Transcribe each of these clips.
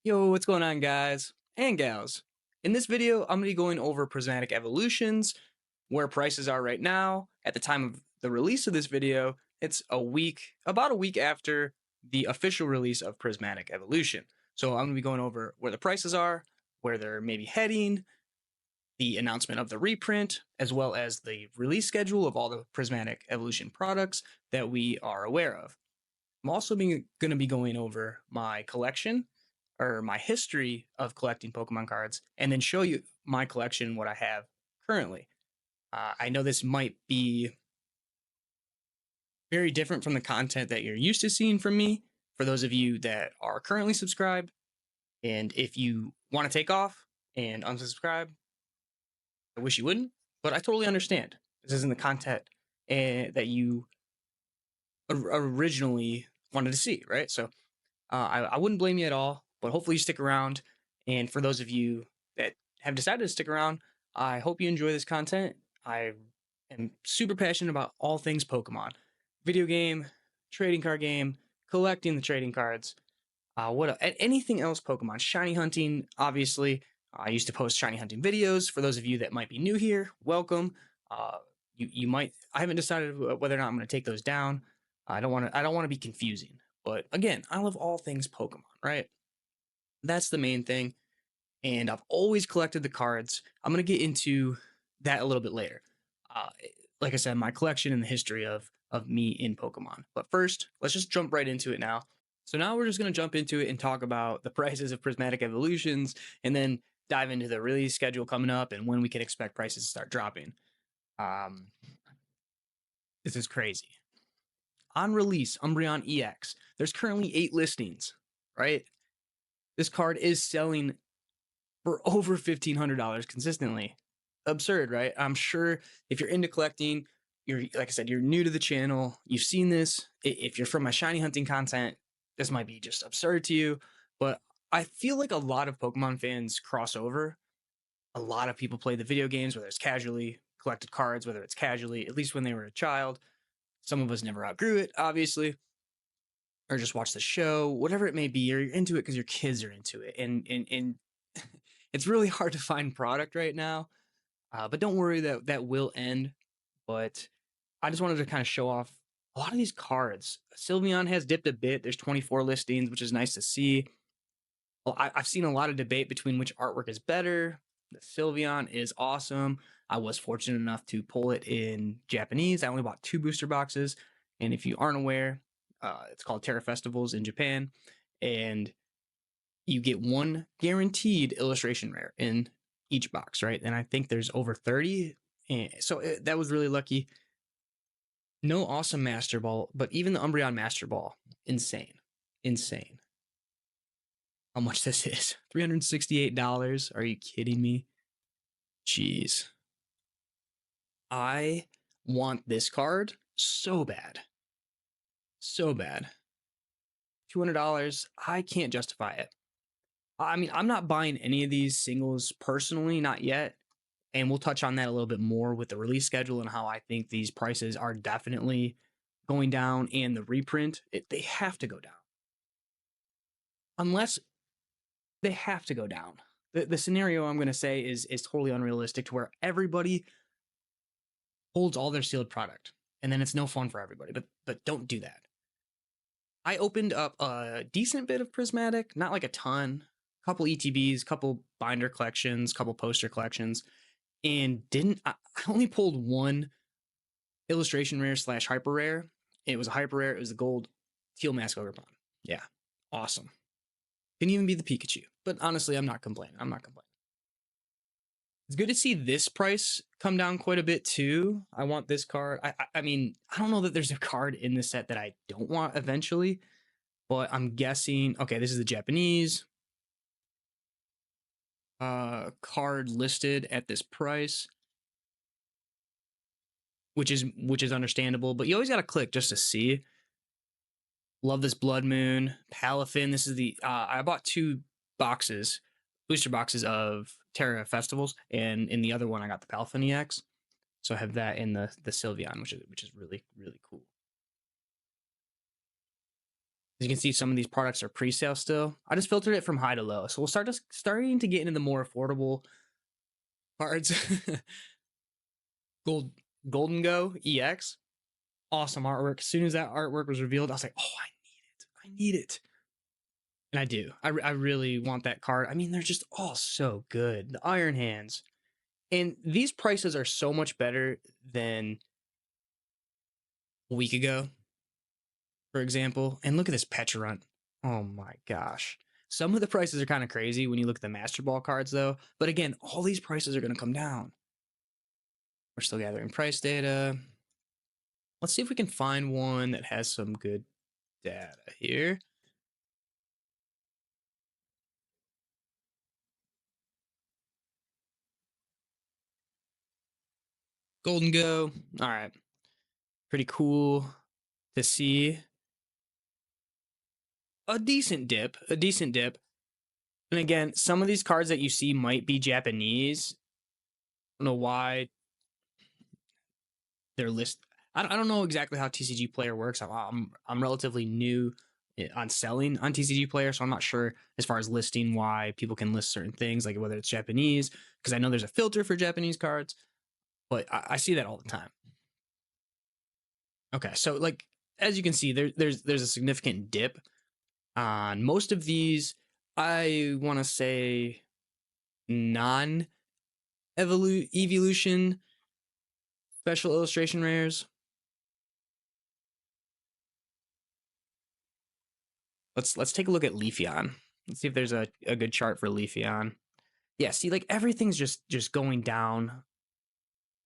Yo, what's going on, guys and gals? In this video, I'm going to be going over prismatic evolutions, where prices are right now. At the time of the release of this video, it's about a week after the official release of prismatic evolution. So I'm going to be going over where the prices are, where they're maybe heading, the announcement of the reprint, as well as the release schedule of all the prismatic evolution products that we are aware of. I'm also going to be going over my collection or my history of collecting Pokemon cards, and then show you my collection, what I have currently. I know this might be very different from the content that you're used to seeing from me for those of you that are currently subscribed. And if you want to take off and unsubscribe, I wish you wouldn't, but I totally understand. This isn't the content that you originally wanted to see, right? So I wouldn't blame you at all, but hopefully you stick around. And for those of you that have decided to stick around, I hope you enjoy this content. I am super passionate about all things Pokemon, video game, trading card game, collecting the trading cards, anything else Pokemon, shiny hunting. Obviously, I used to post shiny hunting videos. For those of you that might be new here, welcome. You might. I haven't decided whether or not I'm going to take those down. I don't want to be confusing. But again, I love all things Pokemon, right? That's the main thing. And I've always collected the cards. I'm going to get into that a little bit later. Uh, like I said, my collection and the history of me in Pokemon. But first, let's just jump right into it now. So now we're just going to jump into it and talk about the prices of prismatic evolutions, and then dive into the release schedule coming up and when we can expect prices to start dropping. Um, this is crazy. On release, Umbreon EX, there's currently 8 listings, right? This card is selling for over $1,500 consistently. Absurd, right? I'm sure if you're into collecting, you're, like I said, you're new to the channel, you've seen this. If you're from my shiny hunting content, this might be just absurd to you, but I feel like a lot of Pokemon fans cross over. A lot of people play the video games, whether it's casually, collected cards, whether it's casually, at least when they were a child. Some of us never outgrew it, obviously, or just watch the show, whatever it may be, or you're into it because your kids are into it. And it's really hard to find product right now. But don't worry, that will end. But I just wanted to kind of show off a lot of these cards. Sylveon has dipped a bit. There's 24 listings, which is nice to see. Well, I've seen a lot of debate between which artwork is better. The Sylveon is awesome. I was fortunate enough to pull it in Japanese. I only bought 2 booster boxes. And if you aren't aware, it's called Terra Festivals in Japan. And you get 1 guaranteed illustration rare in each box, right? And I think there's over 30. And so that was really lucky. No awesome Master Ball, but even the Umbreon Master Ball, insane. Insane. How much this is. $368. Are you kidding me? Jeez. I want this card so bad. So bad. $200. I can't justify it. I mean, I'm not buying any of these singles personally, not yet. And we'll touch on that a little bit more with the release schedule and how I think these prices are definitely going down, and the reprint, they have to go down. Unless they have to go down. The scenario I'm going to say is totally unrealistic, to where everybody holds all their sealed product, and then it's no fun for everybody. But don't do that. I opened up a decent bit of Prismatic, not like a ton, couple ETBs, couple binder collections, couple poster collections, and I only pulled 1 illustration rare / hyper rare. It was a hyper rare. It was the gold teal mask Ogrepon. Yeah, awesome. Can even be the Pikachu. But honestly, I'm not complaining. It's good to see this price come down quite a bit too. I want this card. I mean, I don't know that there's a card in this set that I don't want eventually, but I'm guessing. Okay, this is the Japanese card listed at this price, which is understandable. But you always got to click just to see. Love this Blood Moon, Palafin. This is the I bought 2 boxes, booster boxes of Terra Festivals, and in the other one I got the Palafin EX. So I have that in the Sylveon, which is really, really cool. As you can see, some of these products are pre-sale still. I just filtered it from high to low. So we'll starting to get into the more affordable cards. Gold Golden Go EX. Awesome artwork. As soon as that artwork was revealed, I was like, oh, I need it. I need it. And I do. I really want that card. I mean, they're just all so good. The Iron Hands. And these prices are so much better than a week ago, for example. And look at this Pecharunt. Oh my gosh. Some of the prices are kind of crazy when you look at the Master Ball cards, though. But again, all these prices are going to come down. We're still gathering price data. Let's see if we can find one that has some good data here. Golden Go. All right. Pretty cool to see. A decent dip. A decent dip. And again, some of these cards that you see might be Japanese. I don't know why they're listed. I don't know exactly how TCG Player works. I'm relatively new on selling on TCG Player, so I'm not sure as far as listing why people can list certain things, like whether it's Japanese, because I know there's a filter for Japanese cards, but I see that all the time. Okay, so like as you can see, there's a significant dip on most of these. I want to say non evolution special illustration rares. Let's take a look at Leafeon. Let's see if there's a good chart for Leafeon. Yeah, see, like everything's just going down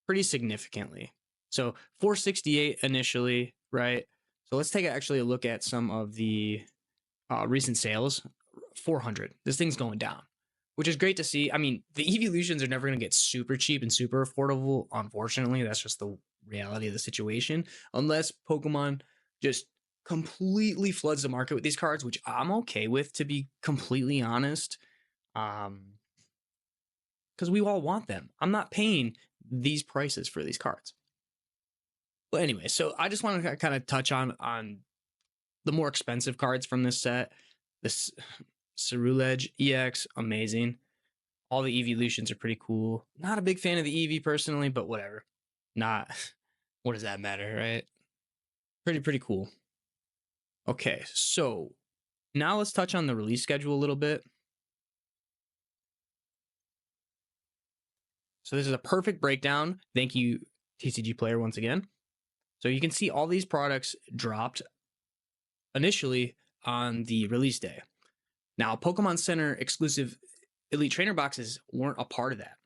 pretty significantly. So 468 initially, right? So let's take actually a look at some of the recent sales. 400. This thing's going down, which is great to see. I mean, the evolutions are never going to get super cheap and super affordable. Unfortunately, that's just the reality of the situation. Unless Pokemon just completely floods the market with these cards, which I'm okay with, to be completely honest. Because we all want them. I'm not paying these prices for these cards. But anyway, so I just want to kind of touch on the more expensive cards from this set. This Ceruledge EX, amazing. All the evolutions are pretty cool. Not a big fan of the EV personally, but whatever. Not, what does that matter, right? Pretty cool. Okay, so now let's touch on the release schedule a little bit. So this is a perfect breakdown. Thank you, TCG Player, once again. So you can see all these products dropped initially on the release day. Now, Pokemon Center exclusive Elite Trainer boxes weren't a part of that.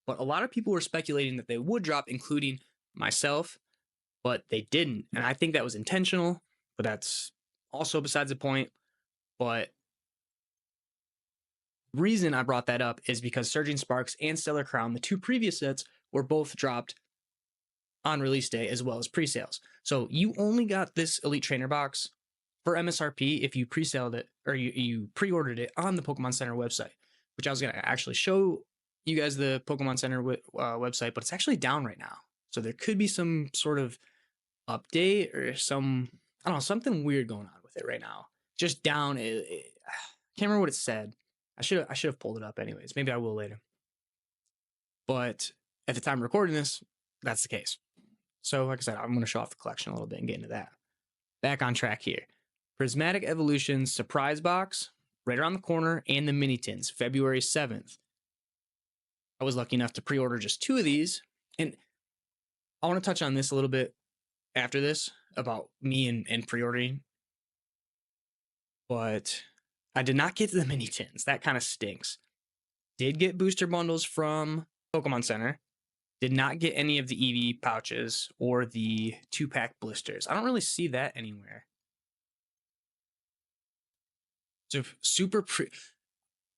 But a lot of people were speculating that they would drop, including myself, but they didn't. And I think that was intentional, but that's also besides the point. But reason I brought that up is because Surging Sparks and Stellar Crown, the two previous sets, were both dropped on release day as well as pre-sales. So you only got this Elite Trainer box for MSRP if you pre-saled it or you pre-ordered it on the Pokemon Center website, which I was going to actually show you guys the Pokemon Center website, but it's actually down right now. So there could be some sort of update or some, I don't know, something weird going on with it right now. Just down. I can't remember what it said. I should have pulled it up anyways. Maybe I will later. But at the time of recording this, that's the case. So like I said, I'm going to show off the collection a little bit and get into that. Back on track here. Prismatic Evolution surprise box right around the corner, and the mini tins, February 7th. I was lucky enough to pre-order just 2 of these, and I want to touch on this a little bit after this about me and pre-ordering. But I did not get to the mini tins. That kind of stinks. Did get booster bundles from Pokemon Center. Did not get any of the EV pouches or the 2-pack blisters. I don't really see that anywhere. So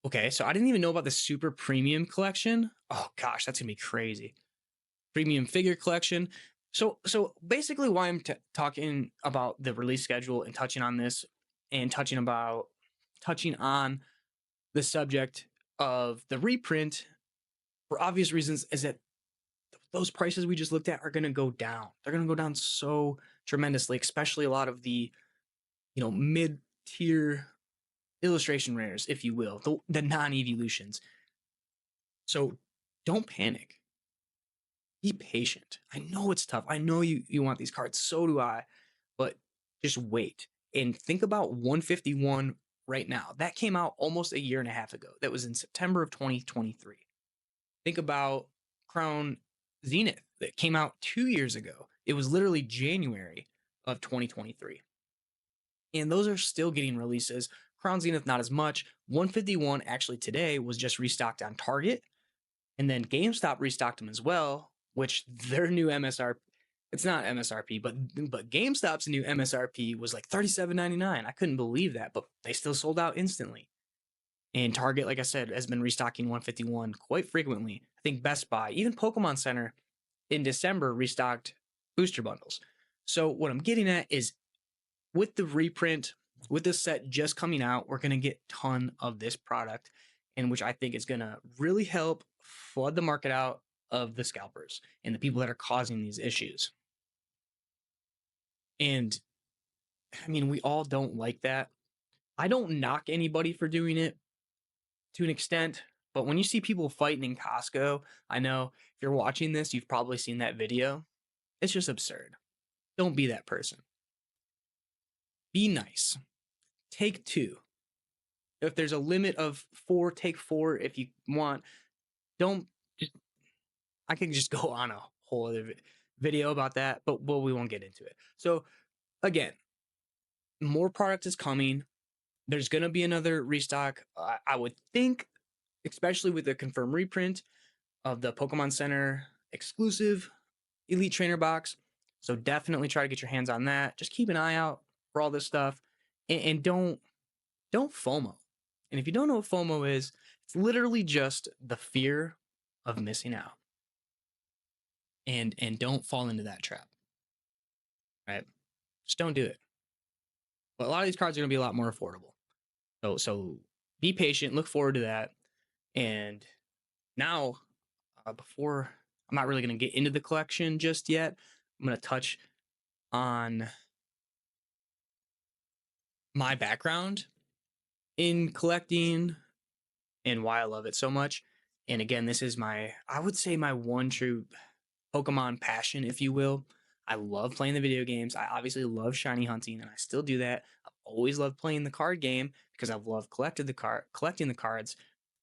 okay, so I didn't even know about the super premium collection. Oh gosh, that's gonna be crazy. Premium figure collection. So basically, why I'm talking about the release schedule and touching on this and touching on the subject of the reprint for obvious reasons is that those prices we just looked at are going to go down. They're going to go down so tremendously, especially a lot of the, mid tier illustration rares, if you will, the non-evolutions. So don't panic. Be patient. I know it's tough. I know you want these cards. So do I. But just wait and think about 151 right now. That came out almost a year and a half ago. That was in September of 2023. Think about Crown Zenith that came out 2 years ago. It was literally January of 2023. And those are still getting releases. Crown Zenith, not as much. 151 actually today was just restocked on Target. And then GameStop restocked them as well, which their new MSRP, it's not MSRP, but GameStop's new MSRP was like $37.99. I couldn't believe that, but they still sold out instantly. And Target, like I said, has been restocking 151 quite frequently. I think Best Buy, even Pokemon Center in December restocked booster bundles. So what I'm getting at is with the reprint, with this set just coming out, we're going to get a ton of this product, and which I think is going to really help flood the market out of the scalpers and the people that are causing these issues. And I mean, we all don't like that. I don't knock anybody for doing it to an extent, but when you see people fighting in Costco, I know if you're watching this, you've probably seen that video. It's just absurd. Don't be that person. Be nice. Take two. If there's a limit of 4, take 4 if you want. Don't just, I can just go on a whole other video about that, but we won't get into it. So again, more product is coming. There's going to be another restock. I would think, especially with the confirmed reprint of the Pokemon Center exclusive Elite Trainer box. So definitely try to get your hands on that. Just keep an eye out for all this stuff, and don't FOMO. And if you don't know what FOMO is, it's literally just the fear of missing out. And don't fall into that trap. Right? Just don't do it. But a lot of these cards are going to be a lot more affordable. So be patient, look forward to that. And now, before, I'm not really going to get into the collection just yet. I'm going to touch on my background in collecting and why I love it so much. And again, this is I would say my one true Pokemon passion, if you will. I love playing the video games. I obviously love shiny hunting, and I still do that. I've always loved playing the card game because I've loved collecting the cards.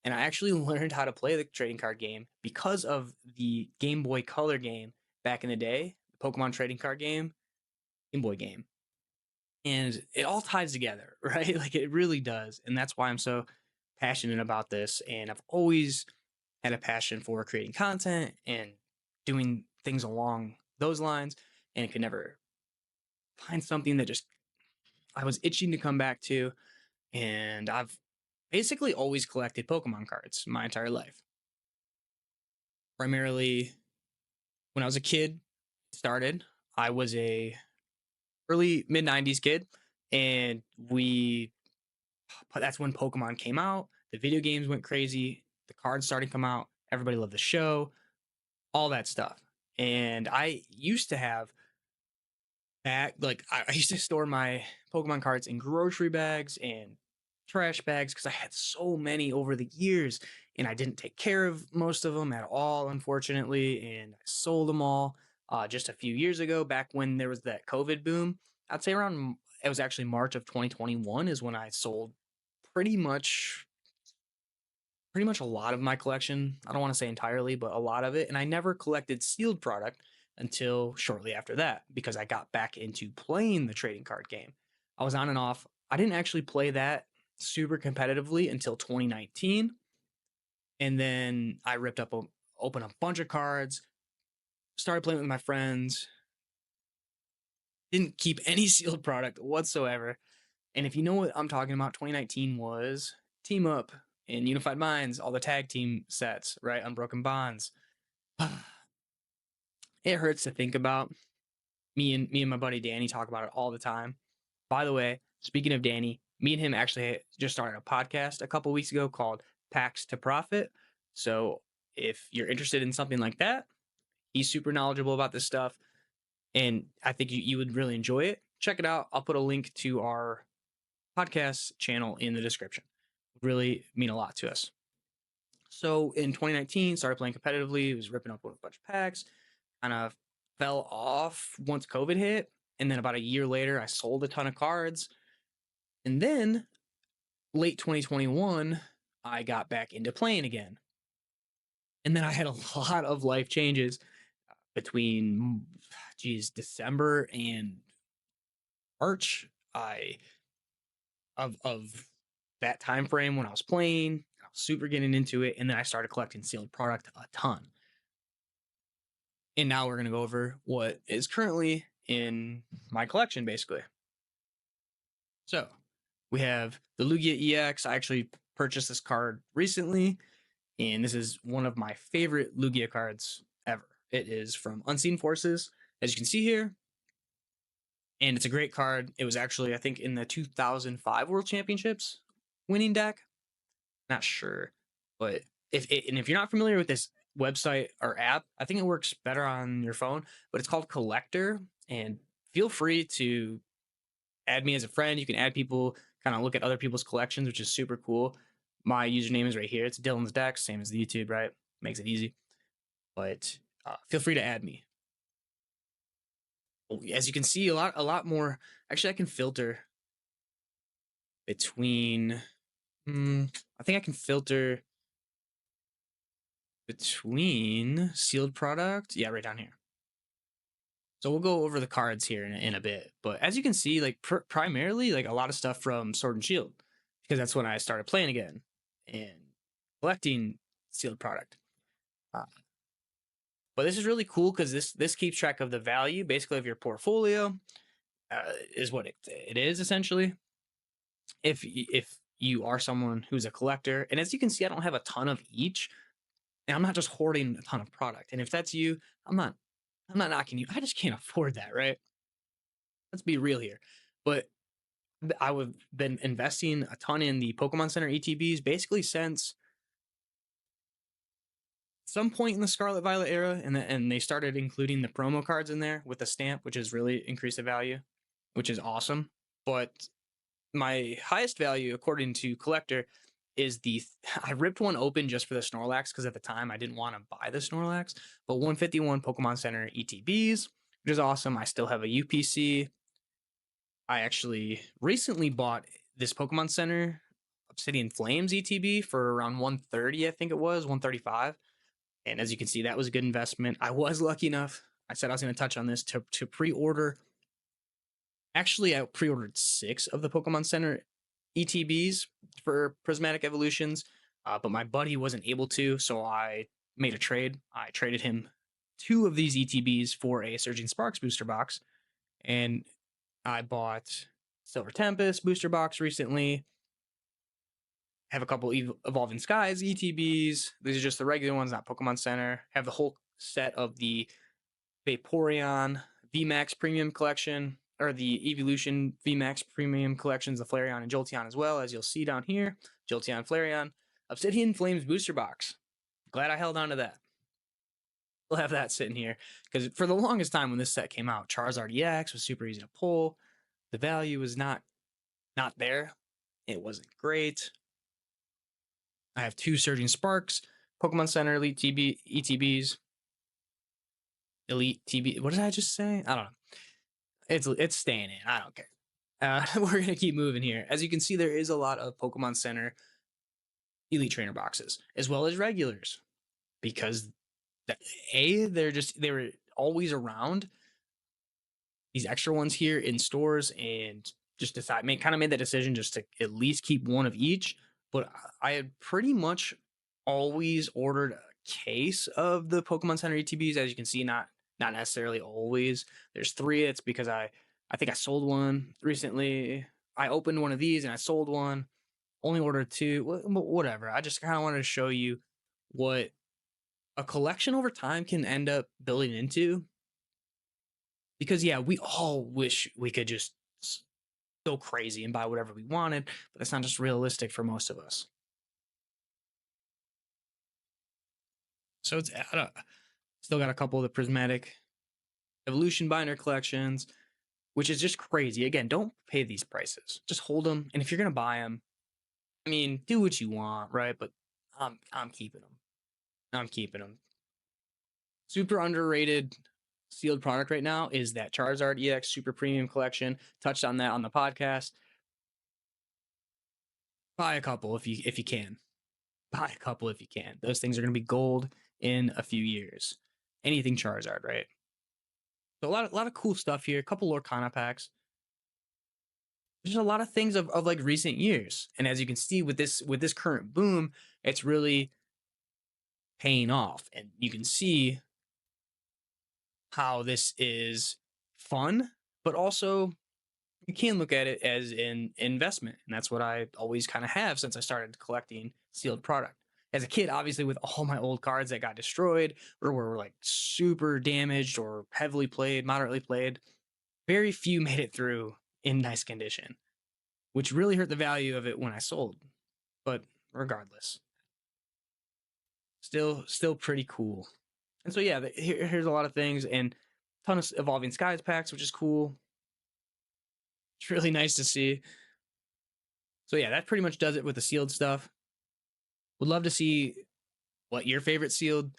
And I actually learned how to play the trading card game because of the Game Boy Color game back in the day, the Pokemon trading card game, Game Boy game. And it all ties together, right? Like it really does. And that's why I'm so passionate about this. And I've always had a passion for creating content and doing things along those lines, and could never find something that just I was itching to come back to. And I've basically always collected Pokemon cards my entire life. Primarily when I was a kid, I was a early mid 90s kid, and that's when Pokemon came out. The video games went crazy. The cards started to come out. Everybody loved the show, all that stuff. And I used to have I used to store my Pokemon cards in grocery bags and trash bags because I had so many over the years, and I didn't take care of most of them at all, unfortunately, and I sold them all just a few years ago, back when there was that COVID boom. I'd say it was actually March of 2021 is when I sold pretty much a lot of my collection. I don't want to say entirely, but a lot of it. And I never collected sealed product until shortly after that because I got back into playing the trading card game. I was on and off. I didn't actually play that super competitively until 2019. And then I opened a bunch of cards, started playing with my friends, didn't keep any sealed product whatsoever. And if you know what I'm talking about, 2019 was Team Up and Unified Minds, all the tag team sets, right? Unbroken Bonds. It hurts to think about. Me and my buddy Danny talk about it all the time. By the way, speaking of Danny, me and him actually just started a podcast a couple weeks ago called Packs to Profit. So if you're interested in something like that, he's super knowledgeable about this stuff, and I think you would really enjoy it. Check it out. I'll put a link to our podcast channel in the description. Would really mean a lot to us. So in 2019, started playing competitively, was ripping up a bunch of packs, kind of fell off once COVID hit. And then about a year later, I sold a ton of cards. And then late 2021, I got back into playing again. And then I had a lot of life changes between, December and March. I of that time frame when I was playing, I was super getting into it, and then I started collecting sealed product a ton. And now we're gonna go over what is currently in my collection, basically. So we have the Lugia EX. I actually purchased this card recently, and this is one of my favorite Lugia cards ever. It is from Unseen Forces, as you can see here, and it's a great card. It was actually, I think, in the 2005 World Championships winning deck. Not sure, but if you're not familiar with this website or app, I think it works better on your phone. But it's called Collector, and feel free to add me as a friend. You can add people, kind of look at other people's collections, which is super cool. My username is right here. It's Dylan's Deck, same as the YouTube, right? Makes it easy. But feel free to add me. As you can see, a lot more. Actually, I can filter between. I think I can filter between sealed product. Yeah, right down here. So we'll go over the cards here in a bit. But as you can see, like primarily, like a lot of stuff from Sword and Shield, because that's when I started playing again and collecting sealed product. Uh, but this is really cool because this keeps track of the value, basically, of your portfolio. Is what it is essentially. If you are someone who's a collector, and as you can see, I don't have a ton of each, and I'm not just hoarding a ton of product. And if that's you, I'm not knocking you. I just can't afford that, right? Let's be real here. But I've been investing a ton in the Pokemon Center ETBs basically since some point in the Scarlet Violet era, and they started including the promo cards in there with the stamp, which has really increased the value, which is awesome. But my highest value, according to Collector, is I ripped one open just for the Snorlax because at the time I didn't want to buy the Snorlax, but 151 Pokemon Center ETBs, which is awesome. I still have a UPC. I actually recently bought this Pokemon Center Obsidian Flames ETB for around 130, I think it was 135. And as you can see, that was a good investment. I was lucky enough, I said I was going to touch on this, to pre-order. Actually, I pre-ordered 6 of the Pokemon Center ETBs for Prismatic Evolutions, but my buddy wasn't able to, so I made a trade. I traded him 2 of these ETBs for a Surging Sparks booster box, and I bought Silver Tempest booster box recently. Have a couple Evolving Skies ETBs. These are just the regular ones, not Pokemon Center. Have the whole set of the Vaporeon VMAX Premium Collection, or the Evolution VMAX Premium Collections, the Flareon and Jolteon as well, as you'll see down here. Jolteon, Flareon, Obsidian Flames booster box. Glad I held on to that. We'll have that sitting here, because for the longest time when this set came out, Charizard EX was super easy to pull. The value was not there. It wasn't great. I have 2 Surging Sparks, Pokemon Center Elite ETBs. Elite TB. What did I just say? I don't know. It's staying in. I don't care. We're gonna keep moving here. As you can see, there is a lot of Pokemon Center Elite Trainer boxes as well as regulars, because they were always around. These extra ones here in stores, and just made that decision just to at least keep one of each. But I had pretty much always ordered a case of the Pokemon Center ETBs. As you can see, not necessarily always. There's 3. It's because I think I sold one recently. I opened one of these and I sold one. Only ordered 2. Whatever. I just kind of wanted to show you what a collection over time can end up building into. Because yeah, we all wish we could just go crazy and buy whatever we wanted, but that's not just realistic for most of us. So it's still got a couple of the Prismatic Evolution binder collections. which is just crazy. Again, don't pay these prices. Just hold them. And if you're going to buy them, I mean, do what you want, right? But I'm keeping them. I'm keeping them. Super underrated sealed product right now is that Charizard EX Super Premium Collection. Touched on that on the podcast. Buy a couple if you can. Buy a couple if you can. Those things are going to be gold in a few years. Anything Charizard, right? So a lot of cool stuff here. A couple Lorcana packs. There's a lot of things of like recent years, and as you can see with this current boom, it's really paying off, and you can see how this is fun, but also you can look at it as an investment, and that's what I always kind of have since I started collecting sealed product. As a kid, obviously, with all my old cards that got destroyed or were like super damaged or heavily played, moderately played, very few made it through in nice condition, which really hurt the value of it when I sold. But regardless, still pretty cool. And so yeah, here's a lot of things, and a ton of Evolving Skies packs, which is cool. It's really nice to see. So yeah, that pretty much does it with the sealed stuff. Would love to see what your favorite sealed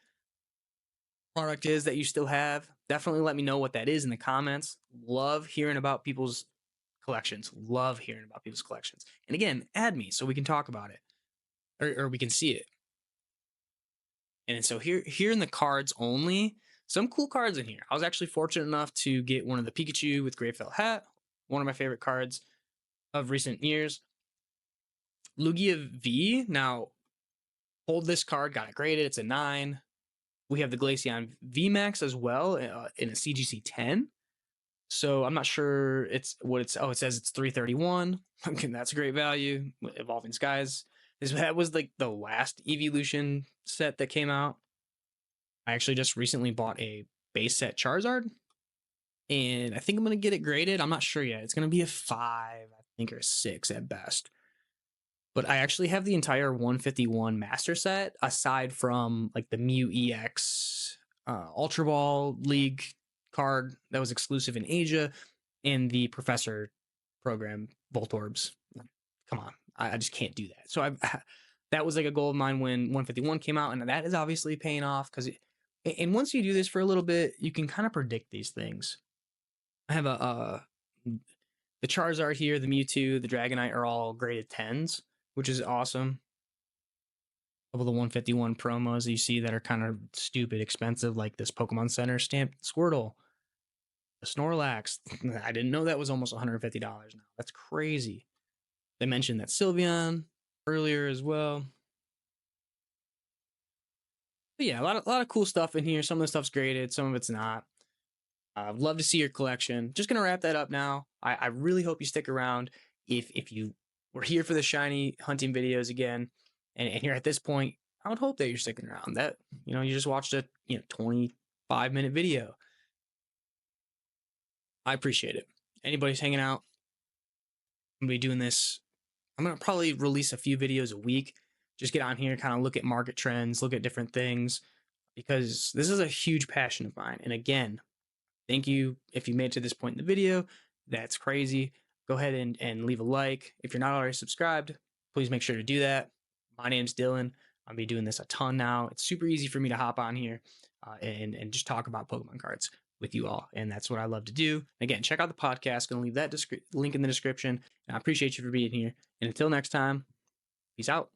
product is that you still have. Definitely let me know what that is in the comments. Love hearing about people's collections. Love hearing about people's collections. And again, add me so we can talk about it, or we can see it. And so here in the cards only, some cool cards in here. I was actually fortunate enough to get one of the Pikachu with Gray Felt Hat, one of my favorite cards of recent years. Lugia V. Now, hold this card, got it graded. It's a 9. We have the Glaceon VMAX as well in a CGC 10. So I'm not sure it's what it's. Oh, it says it's 331. Okay, that's a great value. Evolving Skies. That was like the last Evolution set that came out. I actually just recently bought a base set Charizard, and I think I'm gonna get it graded. I'm not sure yet. It's gonna be a 5, I think, or a 6 at best. But I actually have the entire 151 master set, aside from like the Mew EX Ultra Ball League card that was exclusive in Asia, and the Professor program Voltorbs. Come on, I just can't do that. So that was like a goal of mine when 151 came out, and that is obviously paying off because. And once you do this for a little bit, you can kind of predict these things. I have the Charizard here, the Mewtwo, the Dragonite are all graded 10s, which is awesome. A couple of the 151 promos you see that are kind of stupid expensive, like this Pokemon Center stamped Squirtle, the Snorlax. I didn't know that was almost $150 now. That's crazy. They mentioned that Sylveon earlier as well. But yeah, a lot of cool stuff in here. Some of the stuff's graded, some of it's not. I'd love to see your collection. Just gonna wrap that up now. I really hope you stick around. If you were here for the shiny hunting videos again, and you're at this point, I would hope that you're sticking around. That you just watched a 25-minute video. I appreciate it. Anybody's hanging out, I'm gonna be doing this. I'm gonna probably release a few videos a week. Just get on here, kind of look at market trends, look at different things, because this is a huge passion of mine. And again, thank you if you made it to this point in the video. That's crazy. Go ahead and leave a like. If you're not already subscribed, please make sure to do that. My name's Dylan. I'll be doing this a ton now. It's super easy for me to hop on here and just talk about Pokemon cards with you all. And that's what I love to do. Again, check out the podcast. Going to leave that link in the description. And I appreciate you for being here. And until next time, peace out.